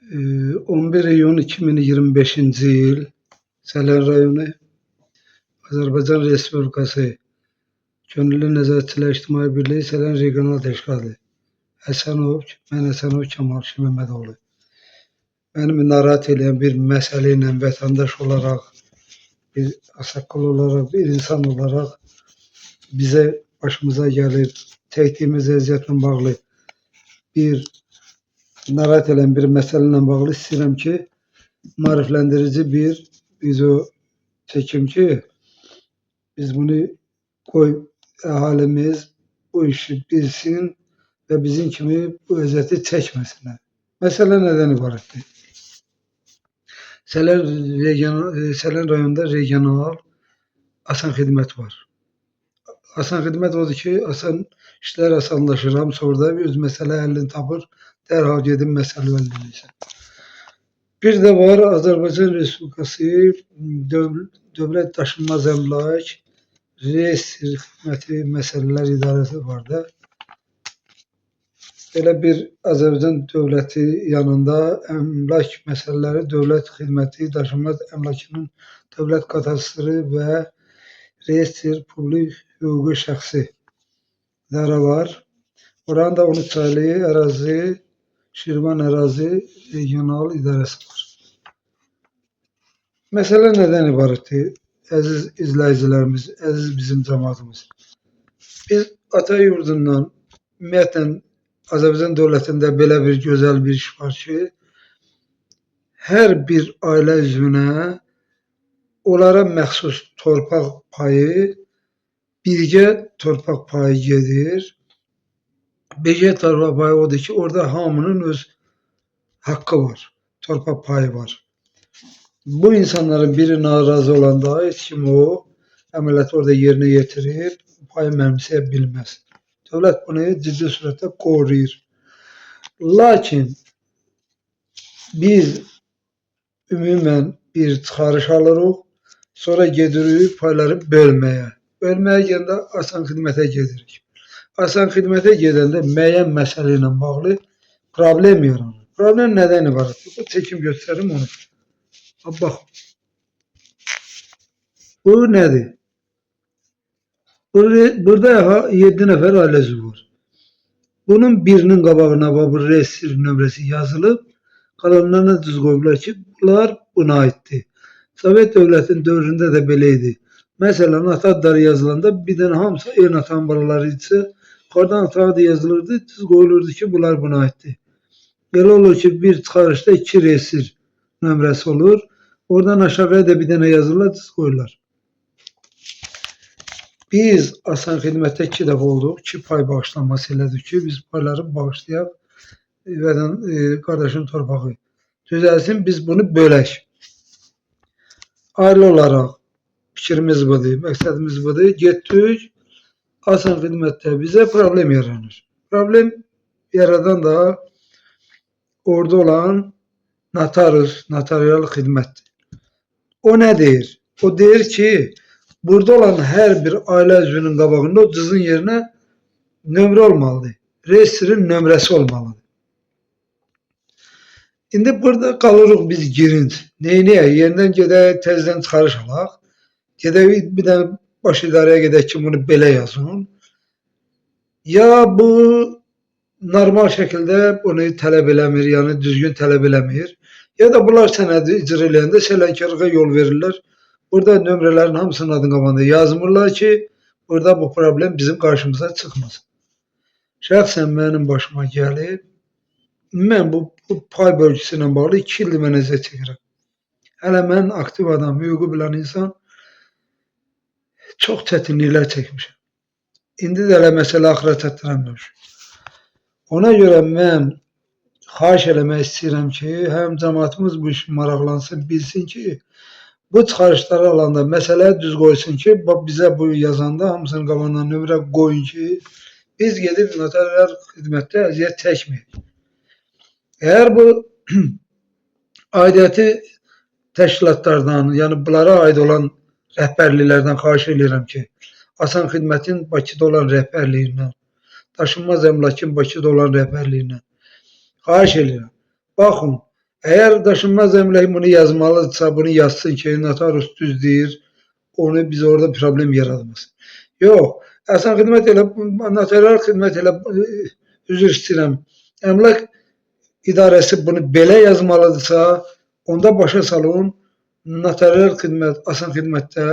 11 iyun 2025-ci il Sələn rayonu Azərbaycan Respublikası Könüllü Nəzarətçilər İctimai Birliyi Sələn Regional Təşkilatı mən Həsənov Kamal Məmmədoğlu. Məni narahat edən bir məsələ ilə vətəndaş olaraq, bir ağsaqqal olaraq, bir insan olaraq bizə başımıza gəlib çəkdiyimiz əziyyətlə bağlı bir narahat edən bir məsələ ilə bağlı istəyirəm ki, maarifləndirici bir video çəkim ki, biz bunu qoy əhalimiz bu işi bilsin və bizim kimi bu əziyyəti çəkməsinlər. Məsələ nədən ibarətdir? Sələn rayonunda regional asan xidmət var. Asan xidmət odur ki, işlər asanlaşır, hamısı orada öz məsələ həllini tapır, dərhal gedib məsələ həll edirsən. Bir də var, Azərbaycan Respublikası Dövlət Daşınmaz Əmlak Reyestr Xidməti Məsələlər İdarəsi var da. Belə bir Azərbaycan dövləti yanında əmlak məsələləri, dövlət xidməti, daşınmaz əmlakının dövlət kadastrı və reyestr publik hüquqi şəxsi idarə var. Oranın da 13 saylı ərazi, Şirvan ərazi regional idarəsi var. Məsələ nədən ibarətdir? Əziz izləyicilərimiz, əziz bizim cəmaatımız. Biz ata yurdundan, ümumiyyətlə Azərbaycan dövlətində belə bir gözəl bir iş var ki, hər bir ailə üzvünə onlara məxsus torpaq payı, birgə torpaq payı gedir. Birgə torpaq payı odur ki, orada hamının öz haqqı var, torpaq payı var. Bu insanların biri narazı olanda heç kim o əməliyyatı orada yerinə yetirir, payı mənimsəyə bilməz. Dövlət bunu ciddi surətdə qoruyur. Lakin biz ümumən bir çıxarış alırıq, sonra gedirik payları bölməyə. Bölməyə gedəndə asan xidmətə gedirik. Asan xidmətə gedəndə müəyyən məsələ ilə bağlı problem yaranır. Problem nədən ibarətdir? Bu çəkim göstərim onu. Bax, bu nədir? Burada 7 nəfər ailə üzvü var. Bunun birinin qabağına bu reyestr nömrəsi yazılıb, qalanlarına düz qoyublar ki, bunlar buna aiddir. Sovet dövlətinin dövründə də belə idi. Məsələn, ata adları yazılanda bir dənə hamısı eyni atanın balaları idisə, oradan ata adı yazılırdı, düz qoyulurdu ki, bunlar buna aiddir. Belə olur ki, bir çıxarışda 2 reyestr nömrəsi olur. Oradan aşağıya da bir dənə yazırlar, düz qoyurlar. Biz asan xidmətdə 2 dəfə olduq, 2 pay bağışlanması elədik ki, biz payları bağışlayaq, qardaşın torpağı düzəlsin, biz bunu bölək. Ailə olaraq fikrimiz budur, məqsədimiz budur. Getdik, asan xidmətdə bizə problem yaranır. Problem yaradan da orada olan notarial xidmətdir. O nə deyir? O deyir ki, burada olan hər bir ailə üzvünün qabağında o cızın yerinə nömrə olmalıdır. Reyestrin nömrəsi olmalıdır. İndi burada qalırıq biz girinc. Neyniyək? Yerindən gedək, təzədən çıxarış alaq. Gedək bir də baş idarəyə gedək ki, bunu belə yazın. Ya bu normal şəkildə bunu tələb eləmir, yəni düzgün tələb eləmir. Ya da bunlar sənədi icra eləyəndə sələnkərlığa yol verirlər. Burada nömrələrin hamısının adının qabağında yazmırlar ki, burada bu problem bizim qarşımıza çıxmasın. Şəxsən mənim başıma gəlib, mən bu pay bölgüsü ilə bağlı 2 ildir mən əziyyət çəkirəm. Hələ mən aktiv adam, hüququ bilən insan çox çətinliklər çəkmişəm. İndi də hələ məsələ axıra çatdıramıyoruz. Ona görə mən xahiş eləmək istəyirəm ki, həm cəmaatımız bu işi maraqlansın, bilsin ki, bu çıxarışları alanda məsələyə düz qoysun ki, bizə bu yazanda hamısının qabağına nömrə qoyun ki, biz gedib notarial xidmətdə əziyyət çəkməyək. Əgər bu aidiyyəti təşkilatlardan, yəni bunlara aid olan rəhbərliklərdən xahiş edirəm ki, asan xidmətin Bakıda olan rəhbərliyindən, daşınmaz əmlakın Bakıda olan rəhbərliyindən xahiş edirəm. Baxın, Eğer daşınmaz emlak bunu yazmalıdırsa bunu yazsın ki notarus düz deyir. Onu biz orada problem yaratmasın. Yok. Əsən xidmət elə, notarial xidmət elə, üzr istəyirəm. Əmlak idarəsi bunu belə yazmalıdırsa, onda başa salın, notarial xidmət, asan xidmətdə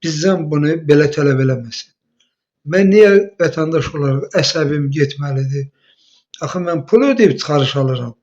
bizdən bunu belə tələb eləməsin. Mən niyə vətəndaş olaraq əsəbim getməlidir? Axı mən pul ödəyib çıxarış alıram.